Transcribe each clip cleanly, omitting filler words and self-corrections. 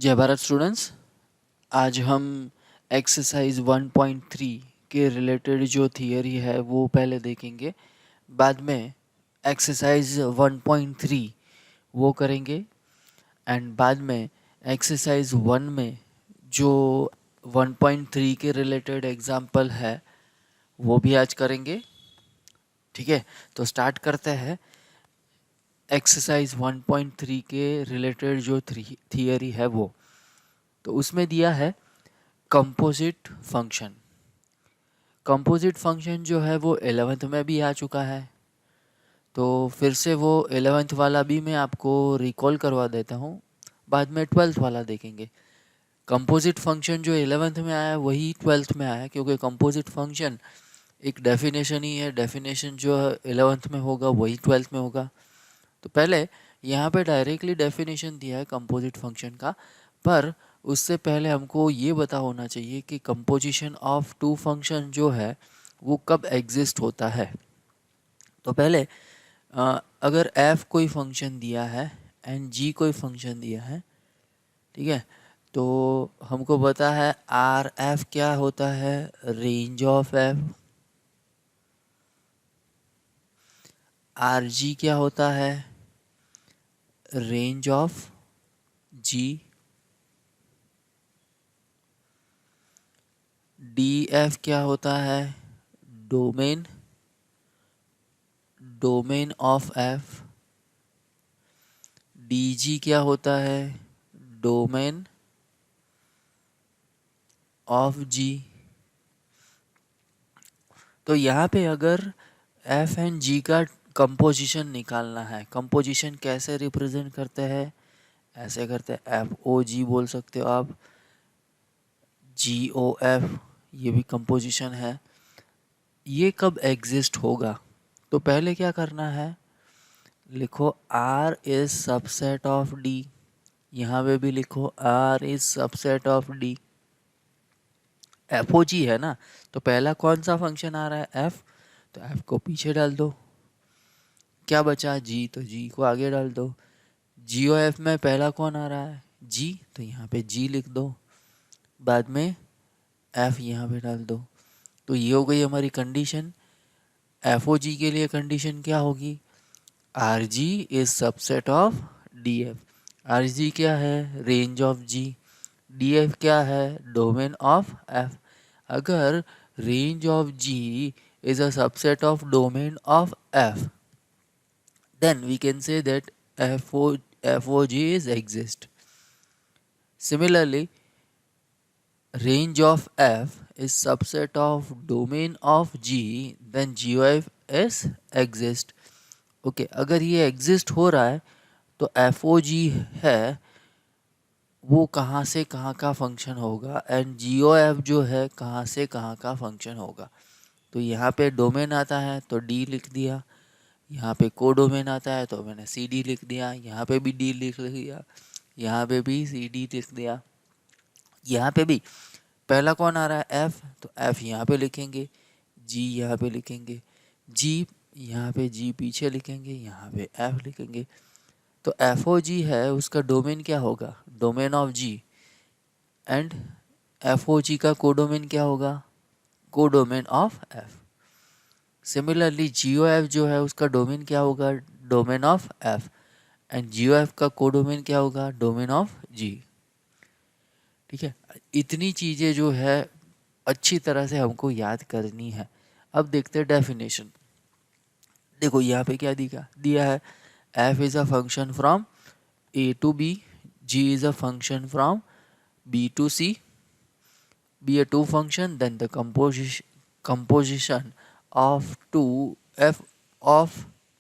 जय भारत स्टूडेंट्स। आज हम एक्सरसाइज 1.3 के रिलेटेड जो थियरी है वो पहले देखेंगे, बाद में एक्सरसाइज 1.3 वो करेंगे एंड बाद में एक्सरसाइज 1 में जो 1.3 के रिलेटेड एग्जाम्पल है वो भी आज करेंगे। ठीक है, तो स्टार्ट करते हैं। एक्सरसाइज 1.3 के रिलेटेड जो थियरी है वो तो उसमें दिया है कंपोजिट फंक्शन। कंपोजिट फंक्शन जो है वो 11th में भी आ चुका है, तो फिर से वो 11th वाला भी मैं आपको रिकॉल करवा देता हूँ, बाद में 12th वाला देखेंगे। कंपोजिट फंक्शन जो 11th में आया वही 12th में आया, क्योंकि कंपोजिट फंक्शन एक डेफिनेशन ही है। डेफिनेशन जो 11th में होगा वही 12th में होगा। तो पहले यहाँ पे डायरेक्टली डेफिनेशन दिया है कंपोजिट फंक्शन का, पर उससे पहले हमको ये पता होना चाहिए कि कंपोजिशन ऑफ टू फंक्शन जो है वो कब एग्जिस्ट होता है। तो पहले अगर f कोई फंक्शन दिया है एंड g कोई फंक्शन दिया है, ठीक है, तो हमको पता है आर एफ क्या होता है, range of f। Are G क्या होता है, range of g। D F क्या होता है, domain domain of F. D G क्या होता है, डोमेन ऑफ जी। तो यहाँ पे अगर एफ एंड जी का कंपोजिशन निकालना है, कंपोजिशन कैसे रिप्रेजेंट करते हैं, ऐसे करते हैं, एफ ओ जी बोल सकते हो आप, जी ओ एफ, ये भी कंपोजिशन है। ये कब एग्जिस्ट होगा, तो पहले क्या करना है, लिखो R is subset of D. यहाँ पे भी लिखो R is subset of D. F O G है ना, तो पहला कौन सा फंक्शन आ रहा है, एफ, तो एफ को पीछे डाल दो। क्या बचा, जी, तो जी को आगे डाल दो। जी ओ एफ में पहला कौन आ रहा है, जी, तो यहाँ पे जी लिख दो, बाद में एफ यहाँ पे डाल दो। तो ये हो गई हमारी कंडीशन। एफ ओ जी के लिए कंडीशन क्या होगी, R G is subset of D F. R G क्या है, range of G. D F क्या है, डोमेन ऑफ एफ। अगर range of G is a subset of domain of F, then we can say that FOG is exist. Similarly, range of f is subset of domain of G, then GOF is exist. Okay, अगर ये exist हो रहा है तो FOG है वो कहाँ से कहाँ का फंक्शन होगा, एंड GOF जो है कहाँ से कहाँ का फंक्शन होगा। तो यहाँ पे डोमेन आता है तो D लिख दिया, यहाँ पे कोडोमेन आता है तो मैंने सी डी लिख दिया, यहाँ पे भी डी लिख दिया, यहाँ पे भी सी डी लिख दिया। यहाँ पे भी पहला कौन आ रहा है, एफ, तो एफ यहाँ पे लिखेंगे, जी यहाँ पे लिखेंगे, जी यहाँ पे जी पीछे लिखेंगे, यहाँ पे एफ लिखेंगे। तो एफ ओ जी है उसका डोमेन क्या होगा, domain of G, and F O G का कोडोमेन क्या होगा, codomain of F. Similarly G O F जो है उसका डोमेन क्या होगा, domain of F, and G O F का कोडोमेन क्या होगा, डोमेन ऑफ जी। ठीक है, इतनी चीज़ें जो है अच्छी तरह से हमको याद करनी है। अब देखते हैं डेफिनेशन। देखो यहाँ पे क्या दिया है, F is a function from A to B, G is a function from B to C, be a two function, then the composition of two f of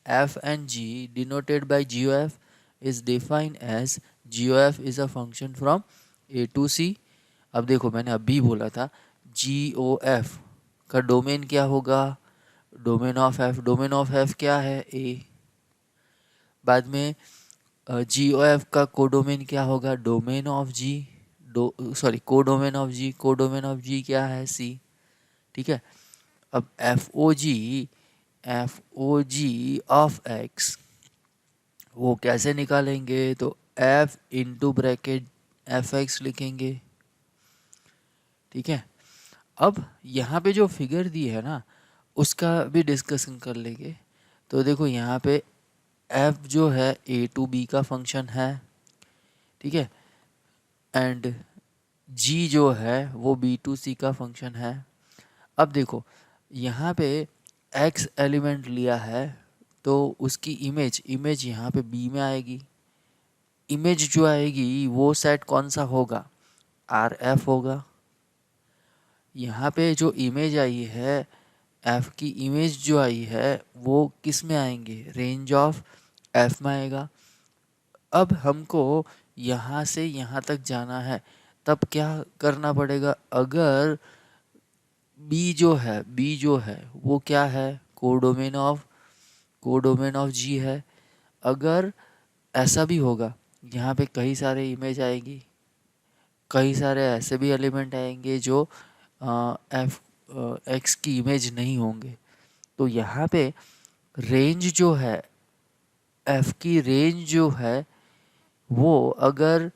f and g denoted by GOF is defined as GOF is a function from a to c। अब देखो मैंने अभी बोला था GOF का domain क्या होगा, domain of F. Domain of F क्या है, ए। बाद में GOF का कोडोमेन क्या होगा, domain of G, codomain of G. Codomain of G क्या है, सी। ठीक है, अब F O G of X वो कैसे निकालेंगे, तो F into bracket F X लिखेंगे। ठीक है, अब यहाँ पे जो फिगर दी है ना उसका भी डिस्कशन कर लेंगे। तो देखो यहाँ पे एफ जो है ए टू बी का फंक्शन है, ठीक है, एंड जी जो है वो बी टू सी का फंक्शन है। अब देखो यहाँ पे एक्स एलिमेंट लिया है तो उसकी इमेज इमेज यहाँ पे बी में आएगी। इमेज जो आएगी वो सेट कौन सा होगा, आर एफ होगा। यहाँ पे जो इमेज आई है एफ की इमेज जो आई है वो किस में आएंगे, रेंज ऑफ एफ में आएगा। अब हमको यहाँ से यहाँ तक जाना है, तब क्या करना पड़ेगा, अगर बी जो है वो क्या है, कोडोमेन ऑफ जी है। अगर ऐसा भी होगा, यहाँ पे कई सारे इमेज आएगी, कई सारे ऐसे भी एलिमेंट आएंगे जो एफ एक्स की इमेज नहीं होंगे, तो यहाँ पे रेंज जो है एफ की रेंज जो है वो अगर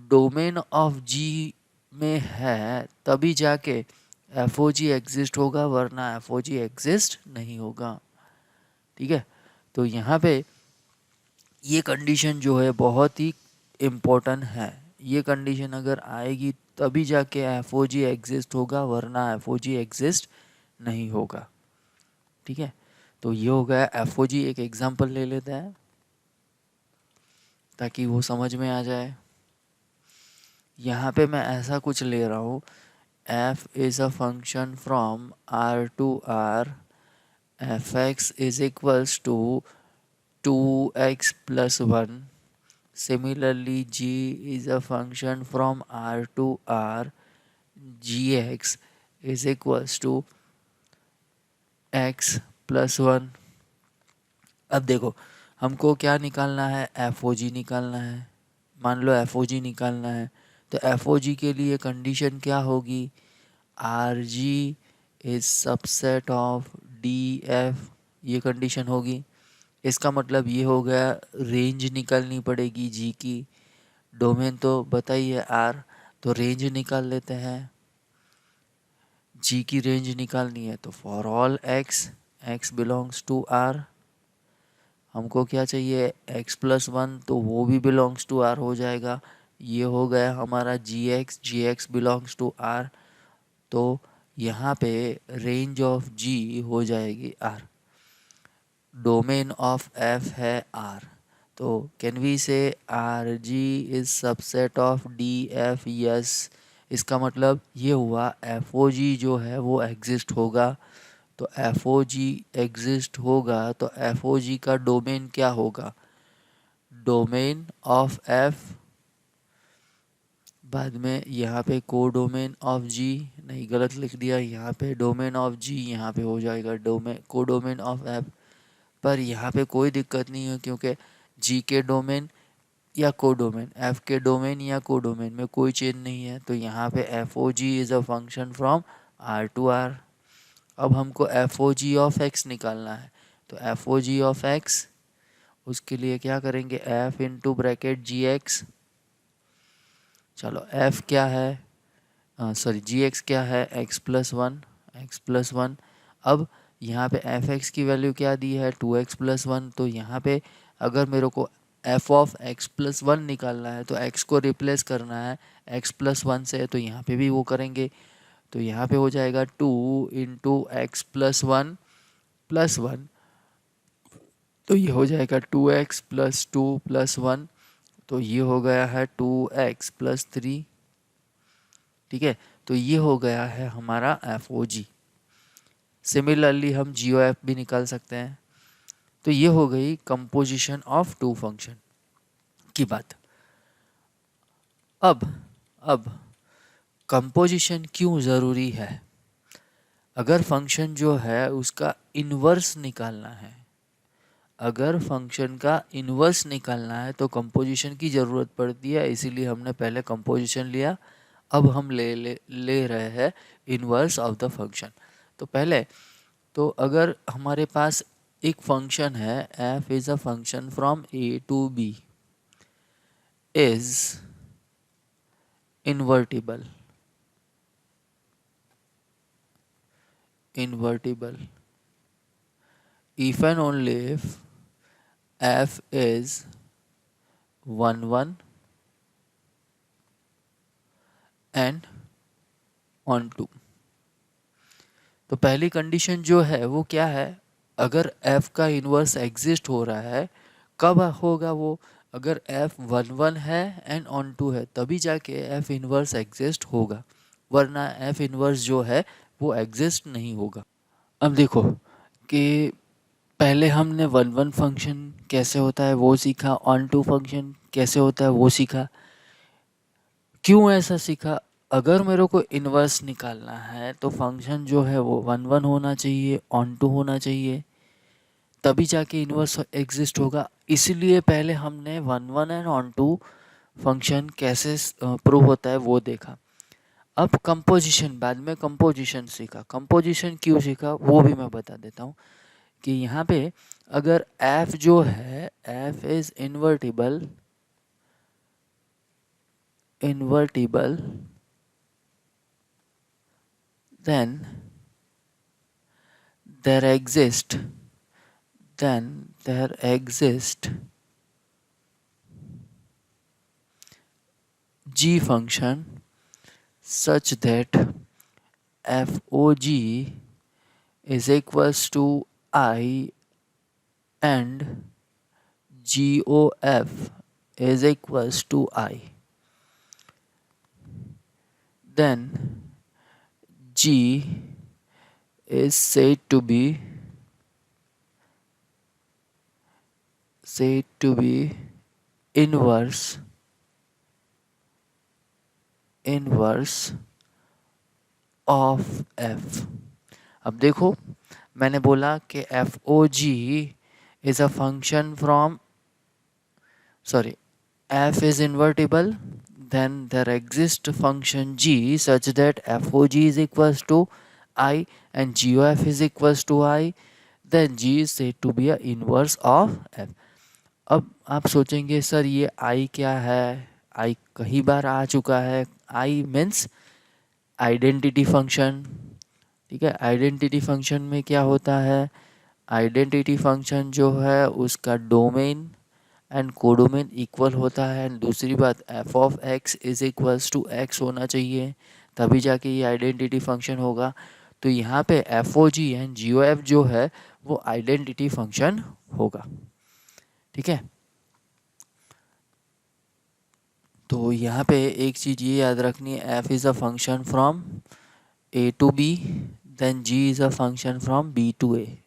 डोमेन ऑफ जी में है तभी जाके एफ ओ जी एग्जिस्ट होगा, वरना एफ ओ जी एग्जिस्ट नहीं होगा। ठीक है, तो यहाँ पे ये कंडीशन जो है बहुत ही इम्पोर्टेंट है। ये कंडीशन अगर आएगी तभी जाके एफ ओ जी एग्जिस्ट होगा, वरना एफ ओ जी एग्जिस्ट नहीं होगा। ठीक है, तो ये हो गया एफ ओ जी। एक एग्जांपल ले लेते हैं ताकि वो समझ में आ जाए। यहाँ पे मैं ऐसा कुछ ले रहा हूँ, f is a function from r to r, fx is equals to 2x plus 1. Similarly, g is a function from r to r, gx is equals to x plus 1. अब देखो हमको क्या निकालना है, एफ ओ जी निकालना है। मान लो F O जी निकालना है तो एफ ओ जी के लिए कंडीशन क्या होगी, R G is subset of D F, ये कंडीशन होगी। इसका मतलब ये हो गया रेंज निकालनी पड़ेगी जी की, डोमेन तो बताइए आर, तो रेंज निकाल लेते हैं। जी की रेंज निकालनी है तो for all X, X belongs to R, हमको क्या चाहिए x प्लस 1, तो वो भी बिलोंग्स टू r हो जाएगा। ये हो गया हमारा जी एक्स बिलोंग्स टू r, तो यहाँ पे रेंज ऑफ g हो जाएगी r, डोमेन ऑफ f है r, तो can we say are G is subset of D F, yes. इसका मतलब ये हुआ एफ ओ जी जो है वो एग्जिस्ट होगा। तो एफ ओ जी एग्जिस्ट होगा तो एफ ओ जी का डोमेन क्या होगा, डोमेन ऑफ एफ, बाद में यहाँ पे को डोमेन ऑफ जी, नहीं गलत लिख दिया, यहाँ पे डोमेन ऑफ जी यहाँ पे हो जाएगा डोमेन को डोमेन ऑफ एफ। पर यहाँ पे कोई दिक्कत नहीं है क्योंकि जी के डोमेन या को डोमेन, एफ के डोमेन या को डोमेन में कोई चेंज नहीं है, तो यहाँ पे F O G is a function from R to R. अब हमको F O G of X निकालना है, तो F O G of X, उसके लिए क्या करेंगे, F into bracket G X, चलो एफ क्या है, सॉरी जी एक्स क्या है, एक्स प्लस 1, एक्स प्लस 1। अब यहाँ पे एफ एक्स की वैल्यू क्या दी है, 2x प्लस 1, तो यहाँ पे अगर मेरे को एफ ऑफ एक्स प्लस 1 निकालना है तो एक्स को रिप्लेस करना है एक्स प्लस 1 से, तो यहाँ पे भी वो करेंगे। तो यहाँ पे हो जाएगा 2 इंटू एक्स प्लस 1 प्लस 1, तो ये हो जाएगा 2x प्लस 2 प्लस 1, तो ये हो गया है 2x प्लस 3। ठीक है, तो ये हो गया है हमारा एफ ओ जी। सिमिलरली हम जी ओ एफ भी निकाल सकते हैं। तो ये हो गई कंपोजिशन ऑफ टू फंक्शन की बात। अब कंपोजिशन क्यों ज़रूरी है, अगर फंक्शन जो है उसका इन्वर्स निकालना है, अगर फंक्शन का इन्वर्स निकालना है तो कंपोजिशन की ज़रूरत पड़ती है, इसीलिए हमने पहले कंपोजिशन लिया। अब हम ले रहे हैं इन्वर्स ऑफ द फंक्शन। तो पहले तो अगर हमारे पास एक फंक्शन है, F is a function from A to B, is invertible, invertible, if and only if f is 1 1 and on 2। तो पहली कंडीशन जो है वो क्या है, अगर f का इन्वर्स एग्जिस्ट हो रहा है, कब होगा वो, अगर f 1 1 है एंड ऑन 2 है, तभी जाके f इन्वर्स एग्जिस्ट होगा, वरना f इन्वर्स जो है वो एग्जिस्ट नहीं होगा। अब देखो कि पहले हमने 1 1 फंक्शन कैसे होता है वो सीखा, ऑन 2 फंक्शन कैसे होता है वो सीखा। क्यों ऐसा सीखा, अगर मेरे को इन्वर्स निकालना है तो फंक्शन जो है वो 1 1 होना चाहिए, ऑन 2 होना चाहिए, तभी जाके इन्वर्स एग्जिस्ट होगा। इसलिए पहले हमने 1 1 एंड ऑन 2 फंक्शन कैसे प्रूव होता है वो देखा। अब कंपोजिशन, बाद में कंपोजिशन सीखा। कंपोजिशन क्यों सीखा वो भी मैं बता देता हूँ कि यहाँ पे अगर f जो है, f is invertible, invertible, then there exist g function such that fog is equals to I and gof is equals to I. Then g is said to be inverse of f। अब देखो मैंने बोला कि F O G is a function from, sorry, f is invertible, then there exists function g such that fog is equals to I and gof is equals to I, then g is said to be a inverse of f। अब आप सोचेंगे sir ये I क्या है, I कई बार आ चुका है। I means identity function, ठीक है। आइडेंटिटी फंक्शन में क्या होता है, आइडेंटिटी फंक्शन जो है उसका डोमेन एंड कोडोमेन इक्वल होता है। एंड दूसरी बात, F of x is equals to X होना चाहिए, तभी जाके ये आइडेंटिटी फंक्शन होगा। तो यहाँ पे F O G and G O F जो है वो आइडेंटिटी फंक्शन होगा, ठीक है। तो यहाँ पे एक चीज़ ये याद रखनी है, F is a function from A to B, then G is a function from B to A.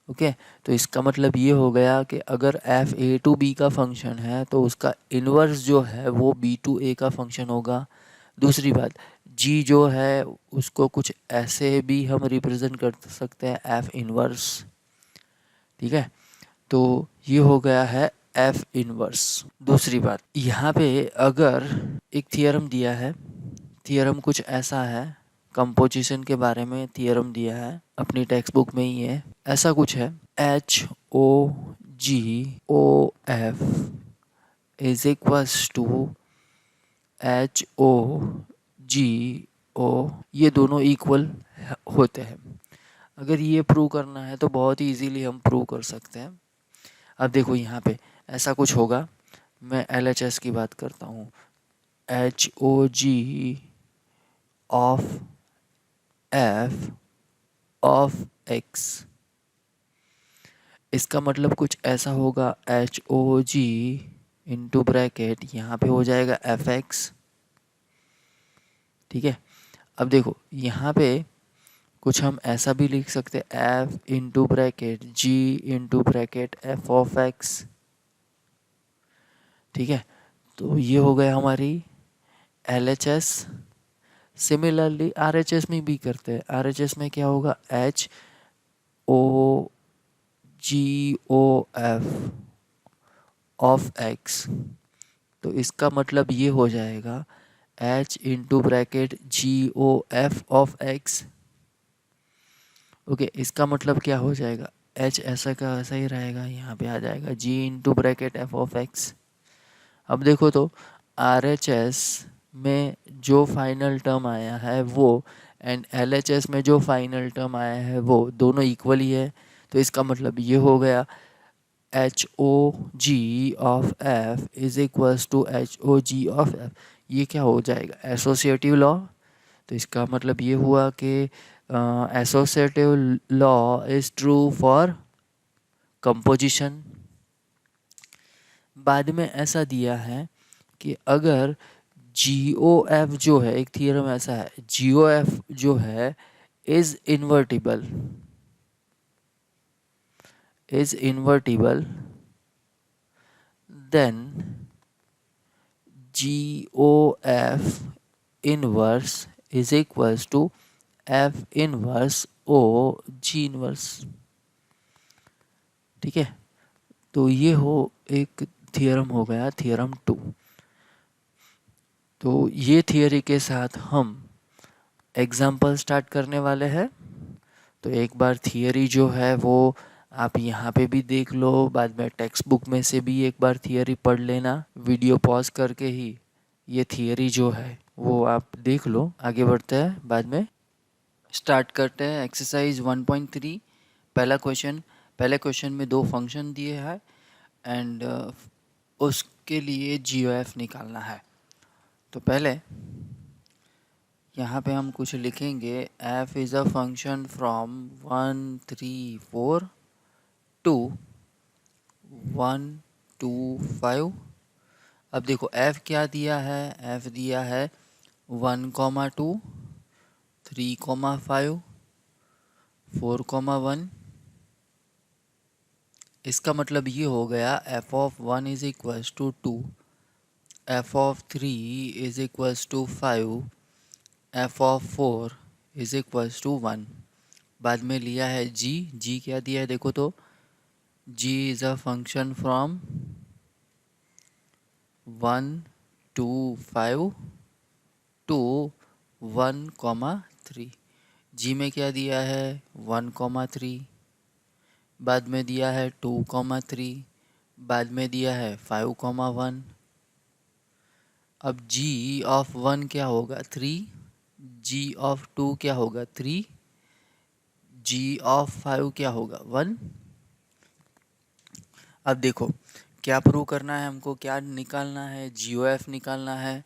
Okay, तो इसका मतलब ये हो गया कि अगर एफ ए टू बी का फंक्शन है तो उसका इन्वर्स जो है वो बी टू ए का फंक्शन होगा। दूसरी बात, जी जो है उसको कुछ ऐसे भी हम रिप्रेजेंट कर सकते हैं, एफ इन्वर्स, ठीक है। तो ये हो गया है एफ इन्वर्स। दूसरी बात, यहाँ पे अगर एक थियरम दिया है, थियरम कुछ ऐसा है, कंपोजिशन के बारे में थियरम दिया है, अपनी टेक्स्ट बुक में ही है, ऐसा कुछ है, H O G O F is equals to H O G O, ये दोनों इक्वल होते हैं। अगर ये प्रूव करना है तो बहुत ही इजीली हम प्रूव कर सकते हैं। अब देखो यहाँ पे ऐसा कुछ होगा, मैं LHS की बात करता हूँ, H O G of F of X, इसका मतलब कुछ ऐसा होगा, H O G into bracket यहाँ पे हो जाएगा एफ एक्स, ठीक है। अब देखो यहाँ पे कुछ हम ऐसा भी लिख सकते हैं, F into bracket G into bracket F of X, ठीक है। तो ये हो गया हमारी LHS। सिमिलरली RHS में भी करते हैं, RHS में क्या होगा, H O G O F of X, तो इसका मतलब ये हो जाएगा H into bracket G O F of X. Okay, इसका मतलब क्या हो जाएगा, एच ऐसा का ऐसा ही रहेगा, यहाँ पे आ जाएगा G into bracket F of X. अब देखो तो RHS में जो फाइनल टर्म आया है वो एंड LHS में जो फाइनल टर्म आया है वो दोनों इक्वल ही है। तो इसका मतलब ये हो गया HOG of F is equals to HOG of F। ये क्या हो जाएगा, एसोसिएटिव लॉ। तो इसका मतलब ये हुआ कि associative law is true for composition. बाद में ऐसा दिया है कि अगर GOF जो है, एक थियरम ऐसा है, GOF जो है is invertible, then GOF inverse is equals to F inverse O G inverse. ठीक है, तो ये हो एक थियरम हो गया, थियरम 2। तो ये थियरी के साथ हम एग्जाम्पल स्टार्ट करने वाले हैं। तो एक बार थियरी जो है वो आप यहाँ पे भी देख लो, बाद में टेक्स्ट बुक में से भी एक बार थियरी पढ़ लेना, वीडियो पॉज करके ही ये थियरी जो है वो आप देख लो। आगे बढ़ते हैं, बाद में स्टार्ट करते हैं एक्सरसाइज 1.3। पहले क्वेश्चन में दो फंक्शन दिए हैं एंड उसके लिए GOF निकालना है। तो पहले यहाँ पे हम कुछ लिखेंगे, f is a function from 1 3 4 to 1 2 5। अब देखो f क्या दिया है, f दिया है 1,2 3,5 4,1। इसका मतलब ये हो गया f of 1 is equals to 2, f of 3 is equals to 5, f of 4 is equals to 1। बाद में लिया है g क्या दिया है देखो, तो g is a function from 1 2 5 to 1,3। g में क्या दिया है 1,3, बाद में दिया है 2,3, बाद में दिया है 5,1। अब g ऑफ 1 क्या होगा 3, g ऑफ 2 क्या होगा 3, g ऑफ 5 क्या होगा 1। अब देखो क्या प्रूव करना है हमको, क्या निकालना है, GOF निकालना है।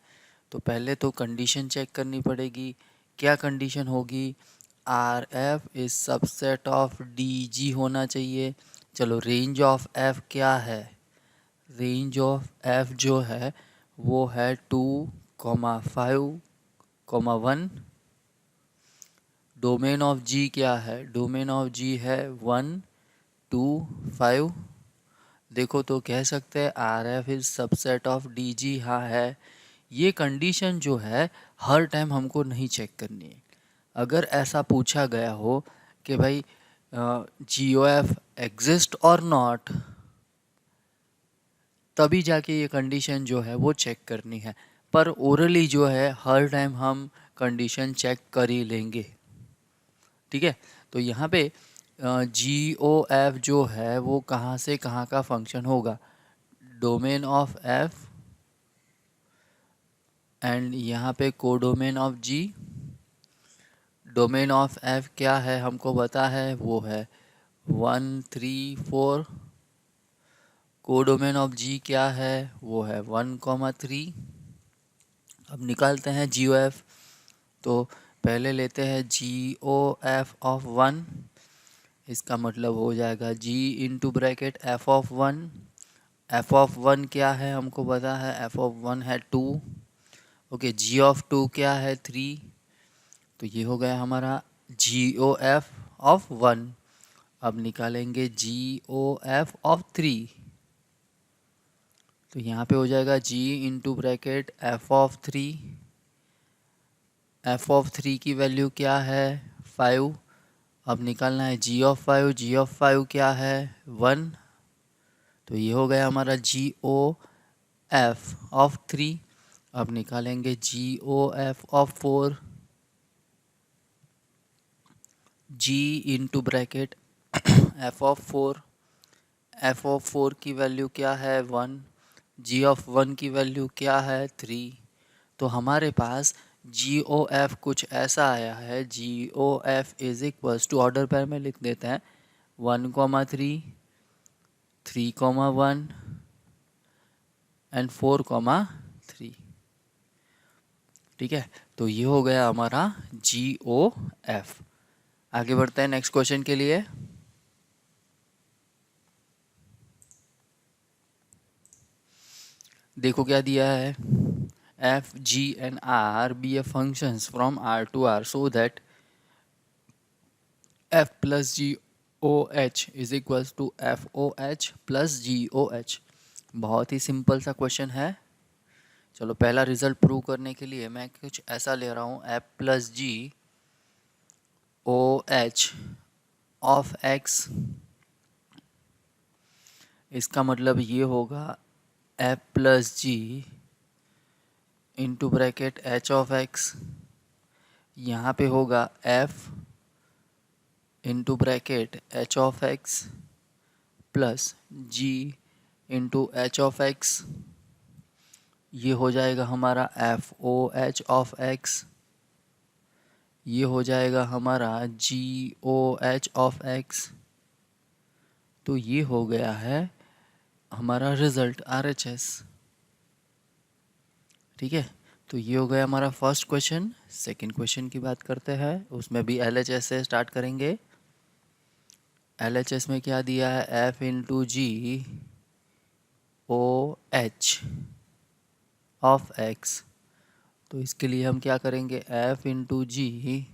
तो पहले तो कंडीशन चेक करनी पड़ेगी। क्या कंडीशन होगी, RF is subset of DG होना चाहिए। चलो रेंज ऑफ F क्या है, रेंज ऑफ F जो है वो है 2,5,1। डोमेन ऑफ G क्या है, डोमेन ऑफ G है 1 2 5। देखो तो कह सकते हैं RF is subset of DG, हाँ है। ये कंडीशन जो है हर टाइम हमको नहीं चेक करनी है। अगर ऐसा पूछा गया हो कि भाई GOF एग्जिस्ट और नॉट, तभी जाके ये कंडीशन जो है वो चेक करनी है। पर ओरली जो है हर टाइम हम कंडीशन चेक कर ही लेंगे। ठीक है, तो यहाँ पे GOF जो है वो कहाँ से कहाँ का फंक्शन होगा, डोमेन ऑफ F एंड यहाँ पे codomain of G। Domain of F क्या है हमको पता है, वो है 1 3 4। कोडोमेन ऑफ G क्या है, वो है 1,3। अब निकालते हैं GOF। तो पहले लेते हैं GOF ऑफ 1। इसका मतलब हो जाएगा G into bracket F of 1। F of 1 क्या है हमको पता है, F ऑफ 1 है 2। ओके, G ऑफ 2 क्या है 3। तो ये हो गया हमारा GOF ऑफ 1। अब निकालेंगे GOF ऑफ 3। तो यहाँ पे हो जाएगा G into bracket F of 3। F of 3 की वैल्यू क्या है 5। अब निकालना है G ऑफ 5। G ऑफ 5 क्या है 1। तो ये हो गया हमारा GOF ऑफ 3। अब निकालेंगे GOF of 4। G into bracket F of 4। F of 4 की वैल्यू क्या है 1। G ऑफ 1 की वैल्यू क्या है 3। तो हमारे पास जी ओ एफ कुछ ऐसा आया है। G O F is equals to, order pair में लिख देते हैं, 1,3, 3,1 एंड 4,3। ठीक है, तो ये हो गया हमारा जी ओ एफ। आगे बढ़ते हैं नेक्स्ट क्वेश्चन के लिए। देखो क्या दिया है, F G and are be a functions from R to R so that F plus G O H is equals to F O H plus G O H. बहुत ही सिंपल सा question है। चलो पहला रिजल्ट प्रूव करने के लिए मैं कुछ ऐसा ले रहा हूँ, F plus G O H of X. इसका मतलब ये होगा F plus G into bracket H of X. यहाँ पे होगा F into bracket H of X plus G into H of X. ये हो जाएगा हमारा F O H of X. ये हो जाएगा हमारा G O H of X. तो ये हो गया है हमारा रिजल्ट आर एच एस। ठीक है, तो ये हो गया हमारा फर्स्ट क्वेश्चन। सेकंड क्वेश्चन की बात करते हैं, उसमें भी एल एच एस से स्टार्ट करेंगे। एल एच एस में क्या दिया है, F into G O H of X. तो इसके लिए हम क्या करेंगे, एफ इंटू जी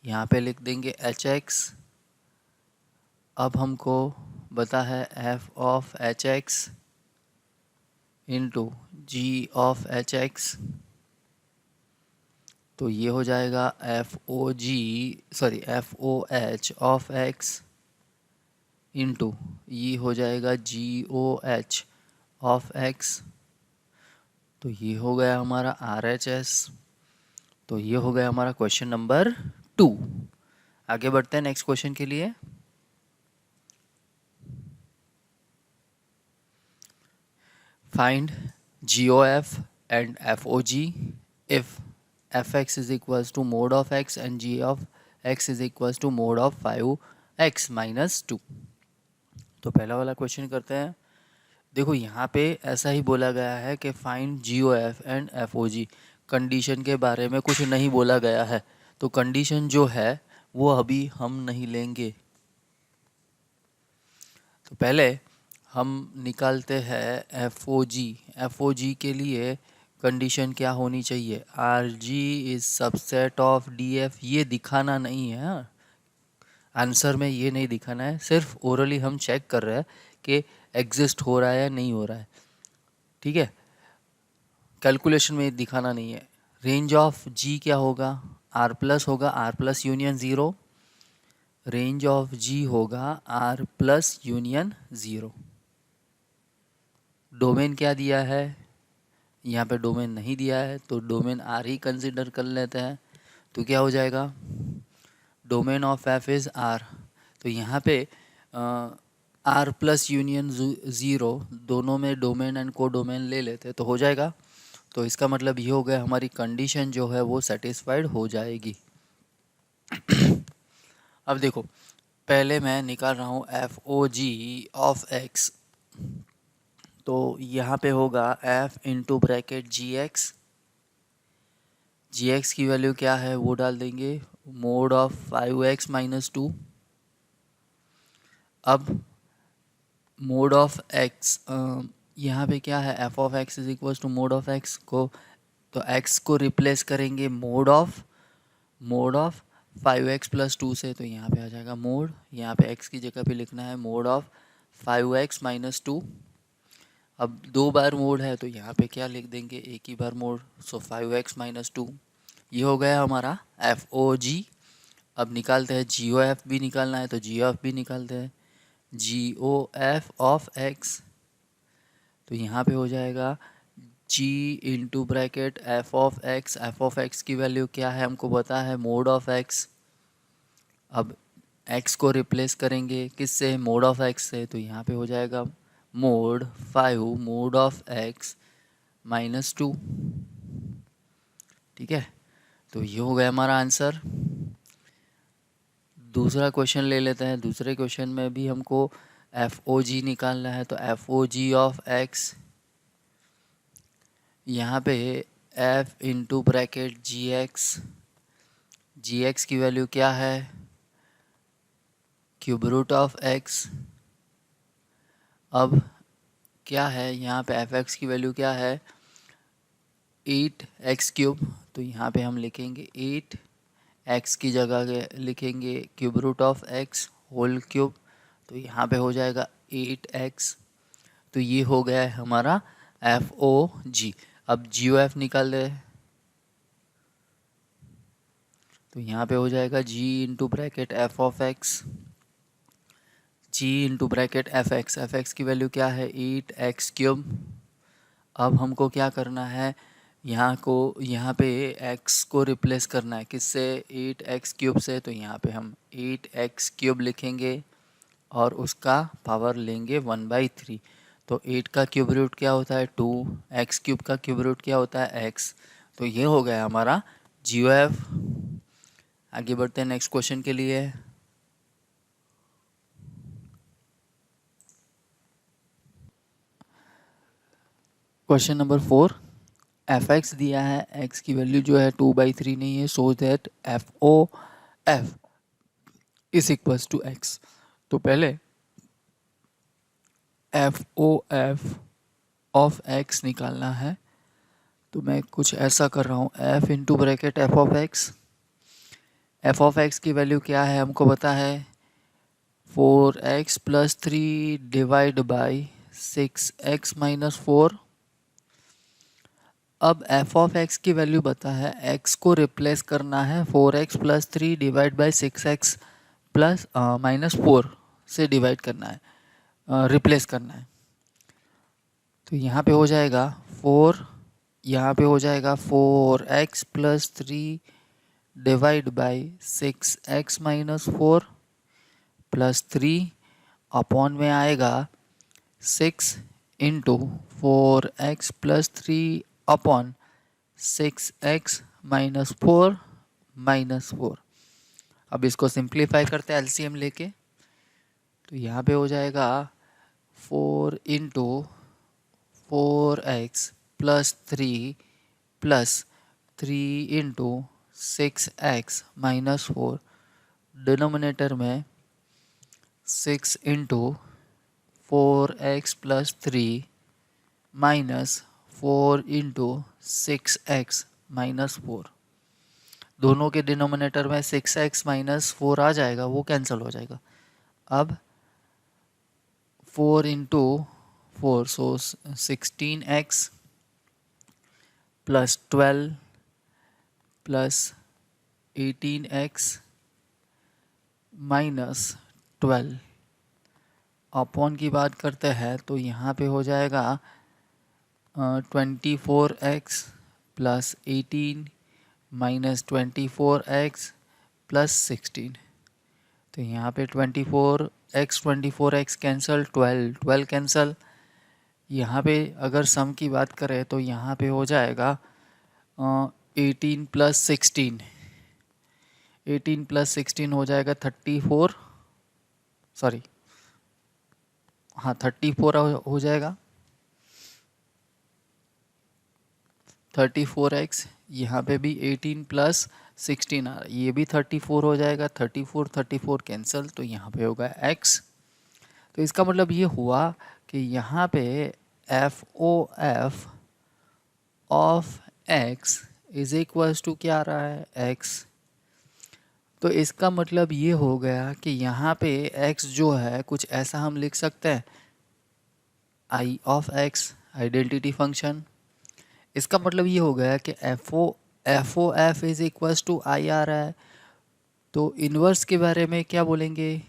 यहाँ पे लिख देंगे एच एक्स। अब हमको बता है F of H X into G of H X. तो ये हो जाएगा F O G sorry F O H of X into ये हो जाएगा G O H of X. तो ये हो गया हमारा आर एच एस। तो ये हो गया हमारा क्वेश्चन नंबर 2। आगे बढ़ते हैं नेक्स्ट क्वेश्चन के लिए। Find G O F and F O G if F x is equals to mod of X and G of x is equals to mod of 5x minus 2। तो पहला वाला question करते हैं। देखो यहाँ पे ऐसा ही बोला गया है कि find G O F and F O G. Condition के बारे में कुछ नहीं बोला गया है, तो कंडीशन जो है वो अभी हम नहीं लेंगे। तो पहले हम निकालते हैं एफ ओ जी। एफ ओ जी के लिए कंडीशन क्या होनी चाहिए, are G is subset of D F. ये दिखाना नहीं है, हाँ, आंसर में ये नहीं दिखाना है, सिर्फ ओरली हम चेक कर रहे हैं कि एग्जिस्ट हो रहा है या नहीं हो रहा है। ठीक है, कैलकुलेशन में दिखाना नहीं है। रेंज ऑफ जी क्या होगा, आर प्लस होगा, R plus union zero. Range of G होगा R plus union zero. Domain क्या दिया है, यहाँ पे डोमेन नहीं दिया है, तो डोमेन आर ही कंसिडर कर लेते हैं। तो क्या हो जाएगा, domain of F is R. तो यहाँ पे आर प्लस यूनियन ज़ीरो, दोनों में डोमेन एंड को डोमेन ले लेते तो हो जाएगा। तो इसका मतलब ये हो गया हमारी कंडीशन जो है वो सेटिस्फाइड हो जाएगी। अब देखो, पहले मैं निकाल रहा हूँ F O G of X. तो यहाँ पे होगा F into bracket G X. G X की वैल्यू क्या है वो डाल देंगे, मोड ऑफ 5x माइनस 2। अब मोड ऑफ एक्स, यहाँ पे क्या है, F of x is equal to mod of X को, तो एक्स को रिप्लेस करेंगे मोड ऑफ 5x प्लस 2 से। तो यहाँ पे आ जाएगा मोड, यहाँ पे x की जगह पे लिखना है मोड ऑफ 5x माइनस 2। अब दो बार मोड है तो यहाँ पे क्या लिख देंगे, एक ही बार मोड, सो 5x माइनस 2। ये हो गया हमारा एफ ओ जी। अब निकालते हैं जी ओ एफ भी निकालना है, तो जी ओ एफ भी निकालते हैं, G O F of X. तो यहाँ पे हो जाएगा G into bracket F of X. F of X की वैल्यू क्या है हमको पता है, मोड ऑफ एक्स। अब एक्स को रिप्लेस करेंगे किससे, मोड ऑफ एक्स से। तो यहाँ पे हो जाएगा mode 5 mode of x minus 2। ठीक है, तो ये हो गया हमारा आंसर। दूसरा क्वेश्चन ले लेते हैं। दूसरे क्वेश्चन में भी हमको एफ ओ जी निकालना है। तो F O G of X, यहाँ पे F into bracket G X, G X की वैल्यू क्या है, क्यूब रूट ऑफ एक्स। अब क्या है यहाँ पे, एफ एक्स की वैल्यू क्या है, 8x क्यूब। तो यहाँ पे हम लिखेंगे 8x की जगह लिखेंगे cube root of x whole cube. तो यहाँ पे हो जाएगा 8x। तो ये हो गया है हमारा एफ ओ जी। अब जी ओ एफ निकाल दे, तो यहाँ पे हो जाएगा g into bracket F of x, g into bracket F x की वैल्यू क्या है 8x क्यूब। अब हमको क्या करना है, यहाँ पे x को रिप्लेस करना है किससे, 8x क्यूब से। तो यहाँ पे हम 8x क्यूब लिखेंगे और उसका पावर लेंगे 1/3। तो 8 का क्यूब रूट क्या होता है 2, x क्यूब का क्यूब रूट क्या होता है x। तो ये हो गया हमारा GOF। आगे बढ़ते हैं नेक्स्ट क्वेश्चन के लिए। क्वेश्चन नंबर 4, एफ एक्स दिया है, एक्स की वैल्यू जो है 2/3 नहीं है, so that F O F is equals to X. तो पहले F O F of X निकालना है। तो मैं कुछ ऐसा कर रहा हूँ, F into bracket F of X. F of X की वैल्यू क्या है हमको पता है, 4x plus 3 divide by 6x minus 4। अब एफ ऑफ एक्स की वैल्यू पता है, एक्स को रिप्लेस करना है 4x plus 3 divide by 6x plus minus 4 से डिवाइड करना है, रिप्लेस करना है। तो यहाँ पे हो जाएगा 4, यहाँ पे हो जाएगा 4x plus 3 divide by 6x minus 4 plus 3 upon में आएगा 6 into 4x plus 3 upon 6x minus 4 minus 4। अब इसको सिंप्लीफाई करते हैं एलसीएम लेके। तो यहाँ पे हो जाएगा 4 into 4x plus 3 plus 3 into 6x minus 4, denominator में 6 into 4x plus 3 minus 4 into 6x minus 4। दोनों के डिनोमिनेटर में 6x माइनस 4 आ जाएगा, वो कैंसिल हो जाएगा। अब 4 इंटू 4, सो 16x plus 12 plus 18x minus 12 upon की बात करते हैं। तो यहाँ पे हो जाएगा 24x plus 18 minus 24x plus 16। तो यहाँ पे 24x कैंसल, 12 कैंसल। यहाँ पे अगर सम की बात करें तो यहाँ पे हो जाएगा 18 प्लस 16, 18 प्लस 16 हो जाएगा 34, सॉरी हाँ 34 हो जाएगा 34x। यहाँ पे भी 18 प्लस 16 आ रहा है, ये भी 34 हो जाएगा, 34 कैंसिल। तो यहाँ पे होगा x। तो इसका मतलब ये हुआ कि यहाँ पे F O F of x is equals to क्या आ रहा है x। तो इसका मतलब ये हो गया कि यहाँ पे x जो है कुछ ऐसा हम लिख सकते हैं, I of x, identity function. इसका मतलब ये हो गया कि F O F is equals to I आ रहा है। तो इन्वर्स के बारे में क्या बोलेंगे,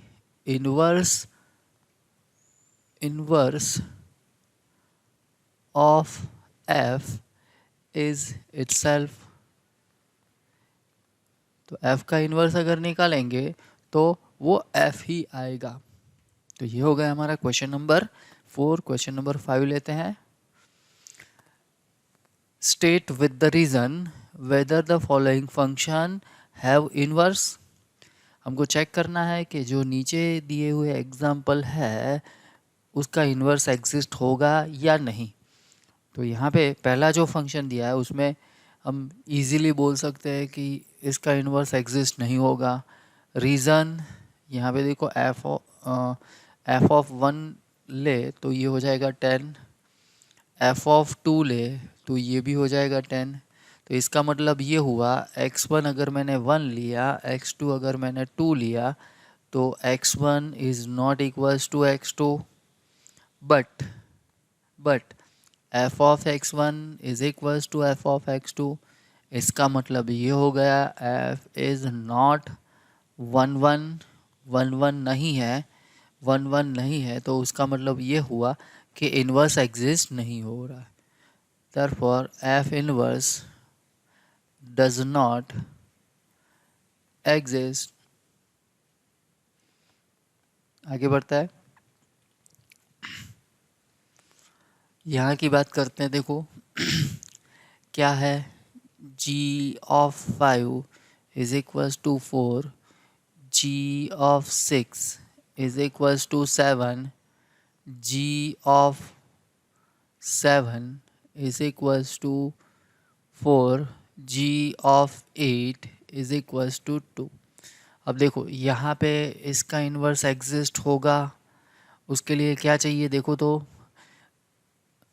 inverse of F is itself. तो f का इन्वर्स अगर निकालेंगे तो वो f ही आएगा। तो ये हो गया हमारा क्वेश्चन नंबर 4। क्वेश्चन नंबर 5 लेते हैं। State with the reason whether the following function have inverse. हमको चेक करना है कि जो नीचे दिए हुए एग्जाम्पल है उसका इन्वर्स एग्जिस्ट होगा या नहीं। तो यहाँ पे पहला जो फंक्शन दिया है उसमें हम इजीली बोल सकते हैं कि इसका इन्वर्स एग्जिस्ट नहीं होगा। रीज़न यहाँ पे देखो एफ ऑफ 1 ले तो ये हो जाएगा 10, एफ ऑफ 2 ले तो ये भी हो जाएगा 10। तो इसका मतलब ये हुआ x1 अगर मैंने 1 लिया, x2 अगर मैंने 2 लिया, तो x1 is not equals to x2, but f of x1 is equals to f of x2। इसका मतलब ये हो गया f इज़ नॉट 1 1 नहीं है, 1 नहीं है, तो उसका मतलब ये हुआ कि इन्वर्स एग्जिस्ट नहीं हो रहा है। Therefore f inverse does not exist। आगे बढ़ता है, यहाँ की बात करते हैं। देखो क्या है, g of 5 is equals to 4, g of 6 is equals to 7, g of 7 is equals to 4, g of 8 is equals to 2। अब देखो यहाँ पे इसका इन्वर्स एग्जिस्ट होगा, उसके लिए क्या चाहिए देखो तो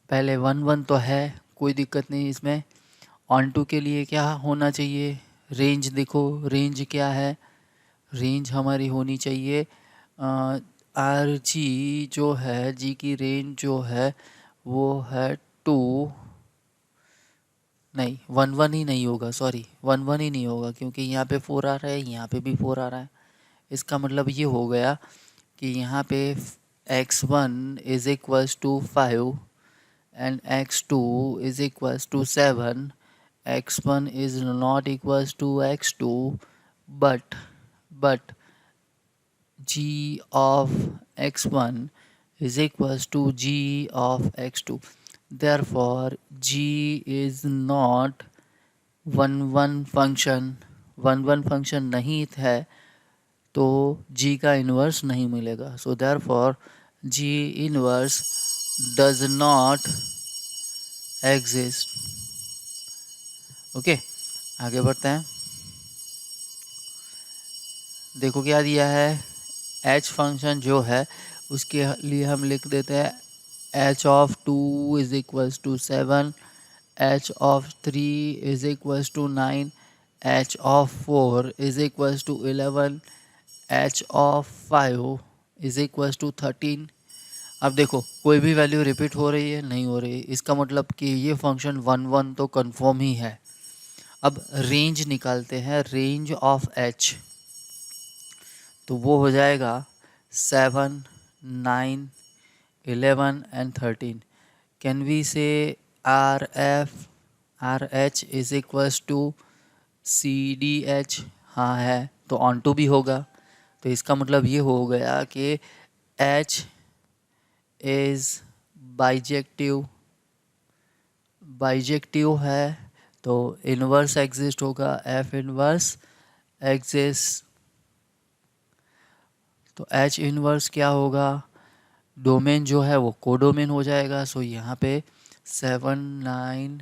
पहले 1 तो है, कोई दिक्कत नहीं इसमें। ऑन टू के लिए क्या होना चाहिए, रेंज देखो, रेंज क्या है, रेंज हमारी होनी चाहिए आर जी जो है, जी की रेंज जो है वो है 2, नहीं 1 ही नहीं होगा, सॉरी 1 ही नहीं होगा, क्योंकि यहाँ पे 4 आ रहा है, यहाँ पे भी 4 आ रहा है। इसका मतलब ये हो गया कि यहाँ पे x1 is equals to 5 and x2 is equals to 7, x1 is not equals to x2, but g of x1 is equals to g of x2। therefore g is not 1 function, 1 function नहीं है तो g का inverse नहीं मिलेगा। So therefore g inverse does not exist. Okay, आगे बढ़ते हैं। देखो क्या दिया है, h फंक्शन जो है उसके लिए हम लिख देते हैं h of 2 is equals to 7, h of 3 is equals to 9, h of 4 is equals to 11, h of 5 is equals to 13। अब देखो कोई भी वैल्यू रिपीट हो रही है, नहीं हो रही, इसका मतलब कि ये फंक्शन 1 तो कंफर्म ही है। अब रेंज निकालते हैं, रेंज ऑफ h, तो वो हो जाएगा 7, 9, 11 and 13। Can we say R h is equals to C D h, हाँ है, तो ऑन टू भी होगा। तो इसका मतलब ये हो गया कि एच इज बाइजेक्टिव, बाइजेक्टिव है तो इन्वर्स एग्जिस्ट होगा, एफ इन्वर्स एग्जिस्ट। तो एच इन्वर्स क्या होगा, डोमेन जो है वो कोडोमेन हो जाएगा। सो यहाँ पे 7, 9,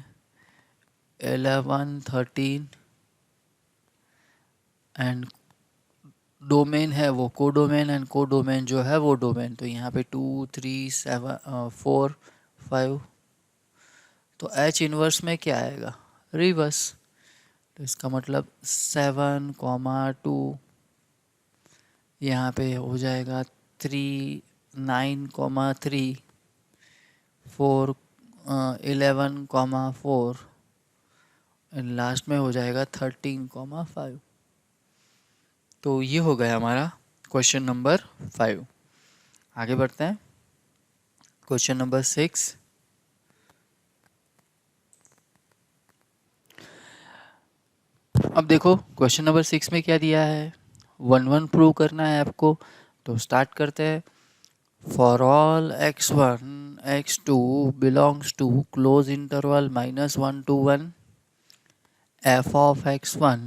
11, 13 एंड डोमेन है वो कोडोमेन, एंड कोडोमेन जो है वो डोमेन। तो यहाँ पे 2, 3, 7, 4, 5, तो एच इन्वर्स में क्या आएगा, रिवर्स। तो इसका मतलब 7, 2 यहाँ पे हो जाएगा 3, 9, 3, 4, 11, 4 एंड लास्ट में हो जाएगा 13, 5। तो ये हो गया हमारा क्वेश्चन नंबर 5। आगे बढ़ते हैं, क्वेश्चन नंबर 6। अब देखो क्वेश्चन नंबर 6 में क्या दिया है, 1 प्रूव करना है आपको। तो स्टार्ट करते हैं। For all x1 x2 belongs to close interval -1 to 1, f of x1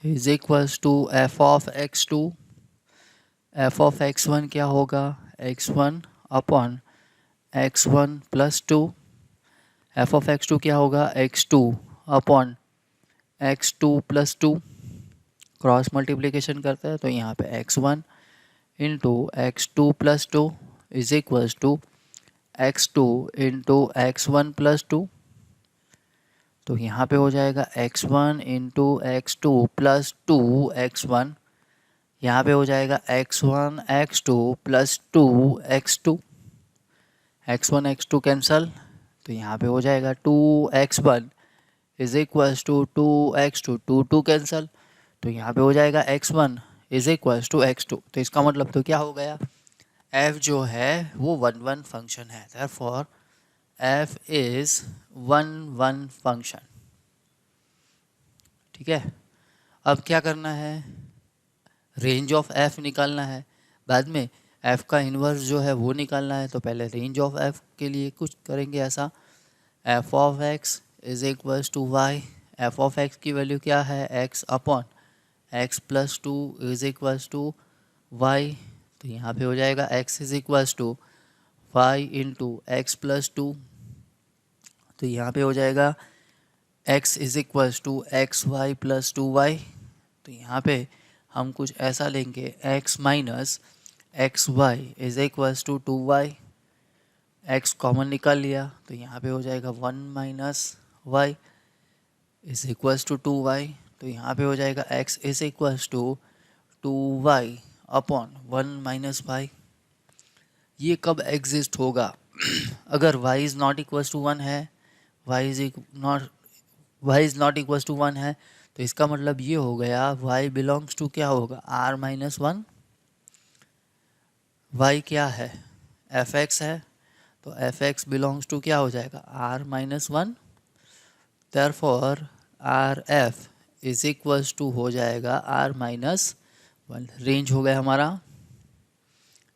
is equals to f of x2। F of x1 क्या होगा, x1 upon x1 plus two. F of x2 क्या होगा, x2 upon x2 plus two. Cross multiplication करते हैं तो यहाँ पे x1 into x2 plus two is equals to x2 into x1 plus two. तो यहाँ पे हो जाएगा x1 into x2 plus to x1। यहाँ पे हो जाएगा x1 x2 plus to x2। x1 x2 cancel, तो यहाँ पे हो जाएगा 2x1 is equals to 2x2। 2 cancel, तो यहाँ पे हो जाएगा x1 is equals to x2। तो इसका मतलब तो क्या हो गया, f जो है वो 1 1 फंक्शन है। Therefore f is 1 1 function. ठीक है, अब क्या करना है, रेंज ऑफ f निकालना है। बाद में f का इन्वर्स जो है वो निकालना है। तो पहले रेंज ऑफ f के लिए कुछ करेंगे ऐसा, f of x is equals to y। f of x की वैल्यू क्या है, x upon x plus two is equals to y। तो यहाँ पे हो जाएगा x is equals to y into x plus two. तो यहाँ पे हो जाएगा x is equals to x y plus two y. तो यहाँ पे हम कुछ ऐसा लेंगे, x minus x y is equals to two y. X common निकाल लिया तो यहाँ पे हो जाएगा 1 minus y is equals to two y. तो यहाँ पे हो जाएगा x is equals to two y upon 1 minus y. ये कब एग्जिस्ट होगा, अगर y is not equals to 1 है, y is not equals to 1 है, तो इसका मतलब ये हो गया y बिलोंग्स टू क्या होगा, r माइनस 1। y क्या है, एफ एक्स है, तो एफ एक्स बिलोंग्स टू क्या हो जाएगा, r minus 1। Therefore R f is equals to हो जाएगा r माइनस 1। रेंज हो गया हमारा।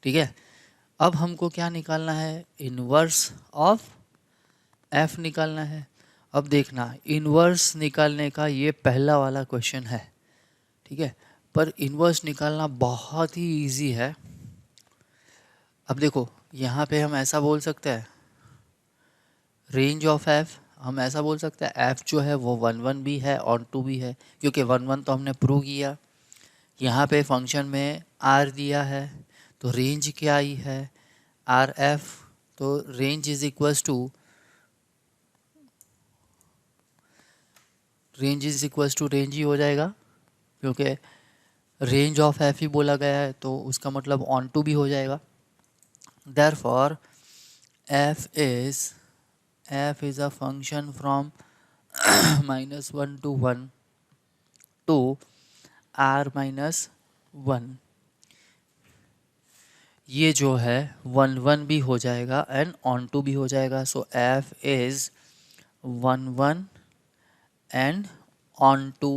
ठीक है, अब हमको क्या निकालना है, इन्वर्स ऑफ f निकालना है। अब देखना, इन्वर्स निकालने का ये पहला वाला क्वेश्चन है। ठीक है, पर इन्वर्स निकालना बहुत ही इजी है। अब देखो यहाँ पे हम ऐसा बोल सकते हैं, रेंज ऑफ f हम ऐसा बोल सकते हैं, f जो है वो 1 1 भी है और 2 भी है, क्योंकि 1 1 तो हमने प्रूव किया। यहाँ पे फंक्शन में r दिया है, तो रेंज क्या आई है, आर एफ। तो range is equals to range ही हो जाएगा, क्योंकि रेंज ऑफ एफ ही बोला गया है, तो उसका मतलब ऑन टू भी हो जाएगा। Therefore f is a function from -1 to 1 to r minus 1। ये जो है 1 1 भी हो जाएगा एंड ऑन टू भी हो जाएगा। सो F is 1 1 and on to,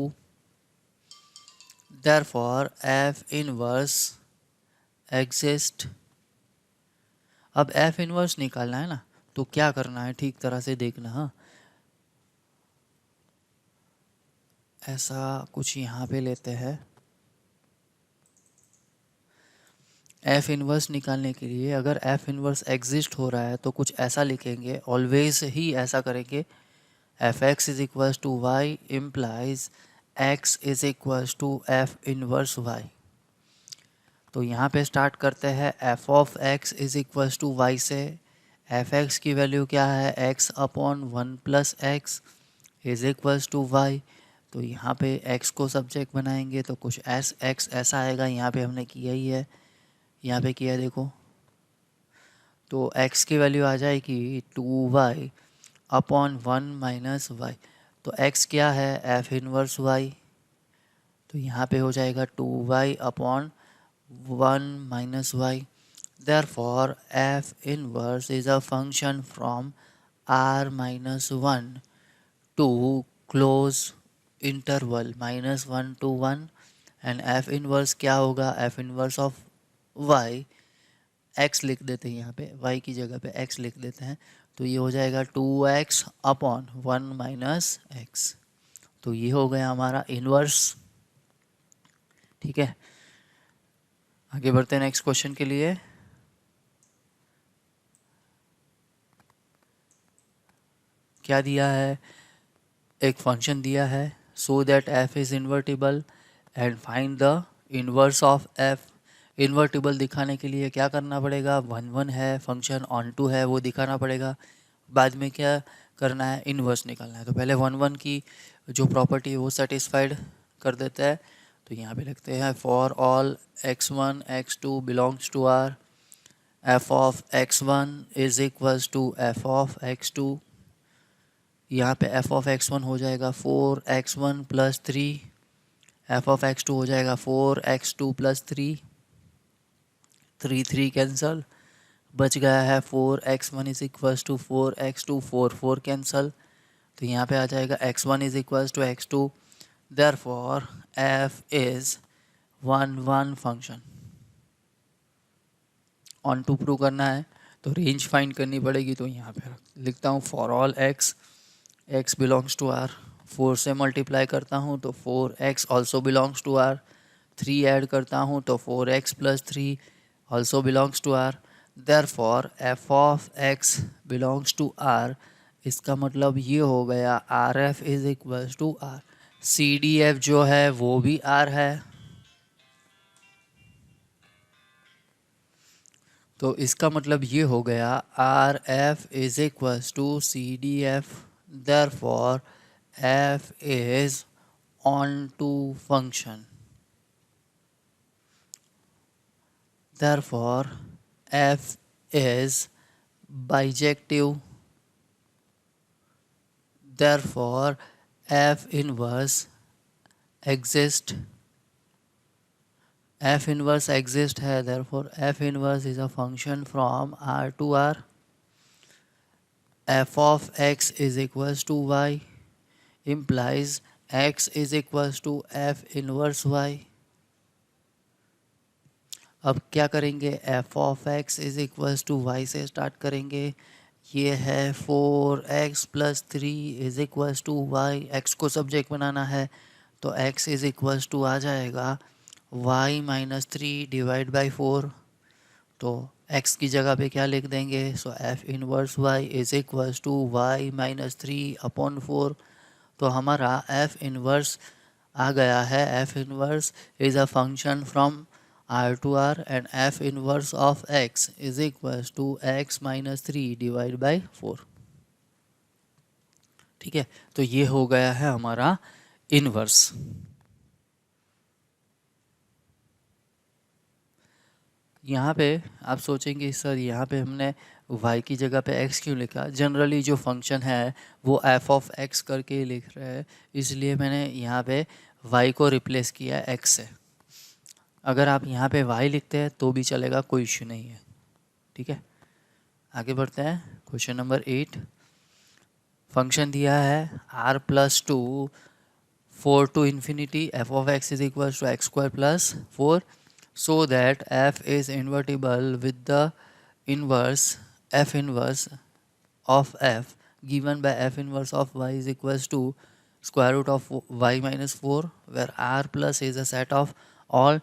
therefore f inverse exist। अब f इनवर्स निकालना है ना, तो क्या करना है, ठीक तरह से देखना। हाँ, ऐसा कुछ यहाँ पे लेते हैं, f इनवर्स निकालने के लिए अगर f इनवर्स एग्जिस्ट हो रहा है तो कुछ ऐसा लिखेंगे, ऑलवेज ही ऐसा करेंगे, f x is equals to y implies x is equals to f inverse y. तो यहाँ पे स्टार्ट करते हैं, f of x is equals to y से। एफ एक्स की वैल्यू क्या है, x upon 1 plus x is equals to y. तो यहाँ पे एक्स को सब्जेक्ट बनाएंगे तो कुछ एक्स ऐसा आएगा, यहाँ पे हमने किया ही है, यहाँ पे किया देखो। तो एक्स की वैल्यू आ जाएगी 2y अपॉन 1 माइनस वाई। तो x क्या है, एफ इनवर्स y। तो यहाँ पे हो जाएगा 2y upon 1 minus y. Therefore f inverse is a function from r minus 1 to close interval -1 to 1 and f inverse क्या होगा, f inverse of y, x लिख देते हैं यहाँ पे, y की जगह पे x लिख देते हैं। तो ये हो जाएगा 2x अपॉन 1 माइनस एक्स। तो ये हो गया हमारा इन्वर्स। ठीक है, आगे बढ़ते हैं नेक्स्ट क्वेश्चन के लिए। क्या दिया है, एक फंक्शन दिया है, so that F is invertible and find the inverse of F. Invertible दिखाने के लिए क्या करना पड़ेगा, 1 1 है फंक्शन, ऑन टू है वो दिखाना पड़ेगा, बाद में क्या करना है, इन्वर्स निकालना है। तो पहले 1 1 की जो प्रॉपर्टी है वो सेटिस्फाइड कर देता है। तो यहाँ पे लिखते हैं for all x1 x2 belongs to R, f of x1 is equals to f of x2। यहाँ पे एफ ऑफ x1 हो जाएगा 4x1 plus 3, F of x2 हो जाएगा 4x2 प्लस 3, 3 3 कैंसल, बच गया है 4x1 is equals to 4x2, 4 4 cancel. तो यहाँ पे आ जाएगा x1 is equals to x2, therefore f is 1 1 function. Onto prove करना है तो रेंज फाइंड करनी पड़ेगी। तो यहाँ पे लिखता हूँ for all x belongs to R, 4 से मल्टीप्लाई करता हूँ तो 4x also belongs to R, 3 add करता हूँ तो 4x plus 3 also belongs to R, therefore f of x belongs to R. इसका मतलब ये हो गया R f is equals to R. C D f जो है वो भी आर है, तो इसका मतलब ये हो गया R f is equals to C D f, therefore f is onto function, therefore f is bijective, therefore f inverse exist, f inverse exist है, therefore f inverse is a function from R to R, f of x is equals to y implies x is equals to f inverse y। अब क्या करेंगे, f of x is equals to y से start करेंगे। ये है 4x plus 3 is equals to y, x को subject बनाना है तो x इज इक्वल्स टू आ जाएगा y माइनस 3 डिवाइड बाई 4। तो x की जगह पे क्या लिख देंगे, so F inverse y is equals to y minus 3 upon 4। तो हमारा एफ इनवर्स आ गया है, F inverse is a function from R to R and f inverse of x is equals to x minus 3 divide by 4। ठीक है, तो ये हो गया है हमारा इनवर्स। यहाँ पे आप सोचेंगे सर यहाँ पे हमने y की जगह पे x क्यों लिखा, जनरली जो फंक्शन है वो f ऑफ x करके लिख रहे हैं, इसलिए मैंने यहाँ पे y को रिप्लेस किया x से। अगर आप यहाँ पे y लिखते हैं तो भी चलेगा, कोई इश्यू नहीं है। ठीक है, आगे बढ़ते हैं क्वेश्चन नंबर 8। फंक्शन दिया है r plus 2 4 to infinity f of x is equal to x square plus 4, so that f is invertible with the inverse f inverse of f given by f inverse of y is equals to square root of y minus 4 where r plus is a set of all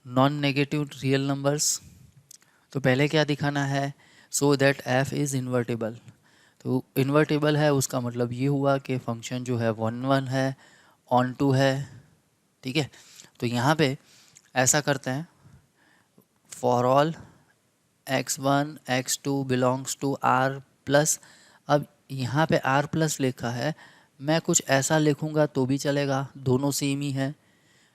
non negative real numbers. तो पहले क्या दिखाना है, so that F is invertible. तो invertible है उसका मतलब ये हुआ कि फंक्शन जो है 1 1 है, ऑन टू है। ठीक है, तो यहाँ पे ऐसा करते हैं for all x1 x2 belongs to r plus. अब यहाँ पे r प्लस लिखा है, मैं कुछ ऐसा लिखूँगा तो भी चलेगा, दोनों सेम ही है।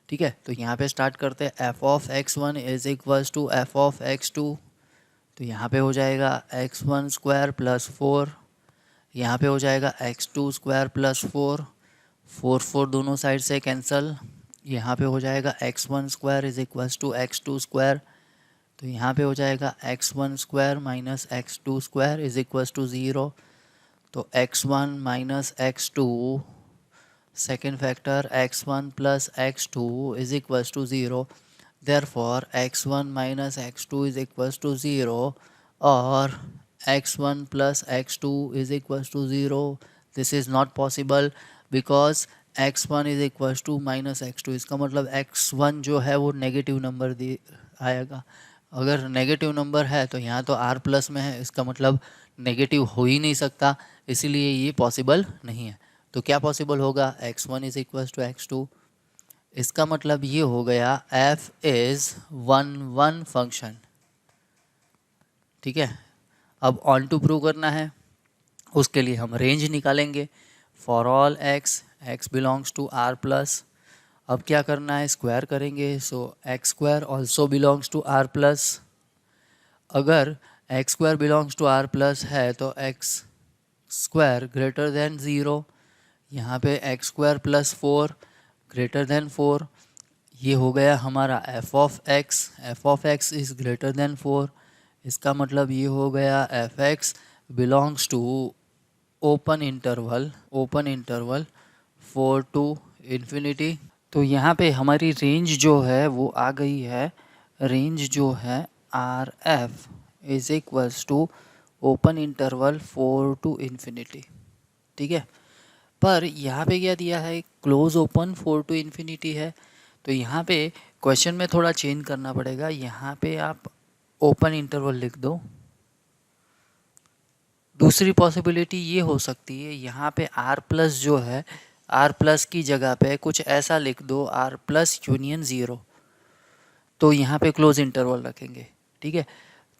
ठीक है, तो यहाँ पे स्टार्ट करते हैं f of x1 is equals to f of x2। तो यहाँ पे हो जाएगा x1 स्क्वायर प्लस 4, यहाँ पे हो जाएगा x2 स्क्वायर प्लस 4, 4 4 दोनों साइड से कैंसिल, यहाँ पे हो जाएगा x1 square is equals to x2 square. तो यहाँ पे हो जाएगा x1 square minus x2 square is equals to 0। तो x1 minus x2 second factor x1 plus x2 is equals to 0, therefore x1 minus x2 is equals to 0 or x1 plus x2 is equals to 0. This is not possible because x1 is equals to minus x2, इसका मतलब x1 जो है वो negative number दे आएगा। अगर negative number है तो यहाँ तो r प्लस में है, इसका मतलब नेगेटिव हो ही नहीं सकता, इसीलिए ये पॉसिबल नहीं है। तो क्या पॉसिबल होगा, x1 is equals to x2, इसका मतलब ये हो गया f इज़ वन फंक्शन। ठीक है, अब ऑन टू प्रूव करना है, उसके लिए हम रेंज निकालेंगे। For all x belongs to r plus. अब क्या करना है, स्क्वायर करेंगे, so x square also belongs to r plus. अगर x square belongs to r plus है तो x स्क्वायर ग्रेटर देन 0, यहाँ पे x square plus 4 greater than 4, ये हो गया हमारा f of x is greater than 4, इसका मतलब ये हो गया f x belongs to open interval 4 to infinity. तो यहाँ पे हमारी रेंज जो है वो आ गई है, रेंज जो है R f is equals to open interval 4 to infinity. ठीक है, पर यहाँ पे क्या दिया है, क्लोज ओपन 4 टू इन्फिनिटी है, तो यहाँ पे क्वेश्चन में थोड़ा चेंज करना पड़ेगा। यहाँ पे आप ओपन इंटरवल लिख दो। दूसरी पॉसिबिलिटी ये हो सकती है, यहाँ पे आर प्लस जो है, आर प्लस की जगह पे कुछ ऐसा लिख दो, आर प्लस यूनियन 0, तो यहाँ पे क्लोज इंटरवल रखेंगे। ठीक है,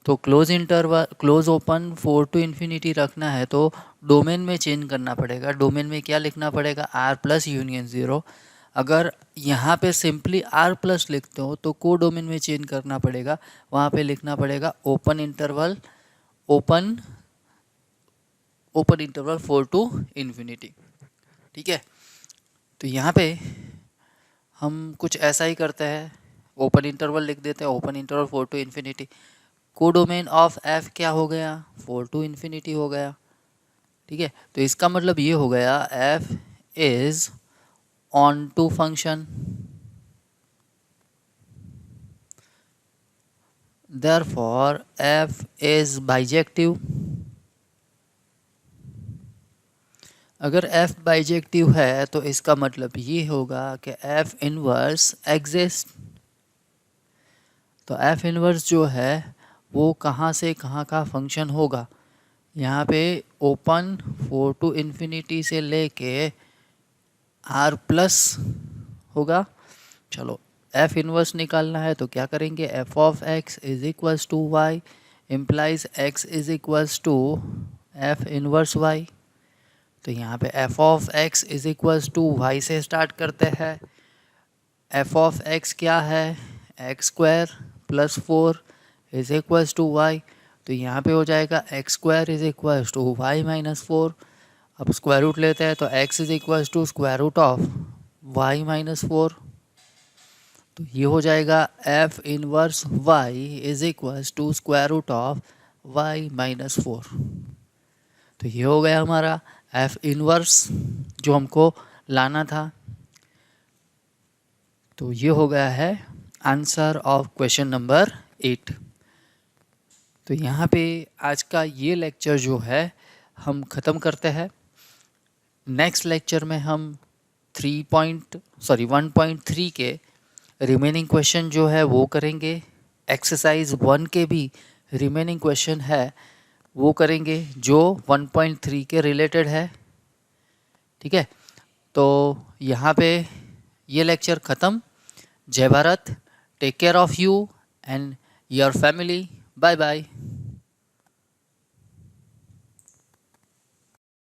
तो क्लोज ओपन 4 टू इन्फिनिटी रखना है तो डोमेन में चेंज करना पड़ेगा। डोमेन में क्या लिखना पड़ेगा, आर प्लस यूनियन 0। अगर यहाँ पे सिंपली आर प्लस लिखते हो तो को डोमेन में चेंज करना पड़ेगा, वहाँ पे लिखना पड़ेगा ओपन इंटरवल 4 टू इन्फिनिटी। ठीक है, तो यहाँ पे हम कुछ ऐसा ही करते हैं, ओपन इंटरवल लिख देते हैं, ओपन इंटरवल 4 टू इन्फिनिटी। को डोमेन ऑफ एफ क्या हो गया, 4 टू इन्फिनिटी हो गया। ठीक है, तो इसका मतलब ये हो गया f is onto function, therefore f is bijective. अगर f बाइजेक्टिव है तो इसका मतलब ये होगा कि f इनवर्स एग्जिस्ट। तो f इनवर्स जो है वो कहाँ से कहाँ का फंक्शन होगा, यहाँ पे ओपन 4 टू इन्फिनिटी से लेके r प्लस होगा। चलो f इनवर्स निकालना है तो क्या करेंगे, f of x is equals to y implies x is equals to f inverse y। तो यहाँ पे f of x is equals to y से स्टार्ट करते हैं। f ऑफ x क्या है, x square plus 4 is equals to y, तो यहाँ पे हो जाएगा x square is equals to y minus 4। अब स्क्वायर रूट लेते हैं तो x is equals to square root of y minus 4, तो ये हो जाएगा f inverse y is equals to square root of y minus 4। तो ये हो गया हमारा f इनवर्स जो हमको लाना था। तो ये हो गया है आंसर ऑफ क्वेश्चन नंबर 8। तो यहाँ पे आज का ये लेक्चर जो है हम ख़त्म करते हैं। नेक्स्ट लेक्चर में हम 1.3 के रिमेनिंग क्वेश्चन जो है वो करेंगे। एक्सरसाइज 1 के भी रिमेनिंग क्वेश्चन है वो करेंगे जो 1.3 के रिलेटेड है। ठीक है, तो यहाँ पे ये लेक्चर ख़त्म। जय Bharat, take care of you and your family, bye bye.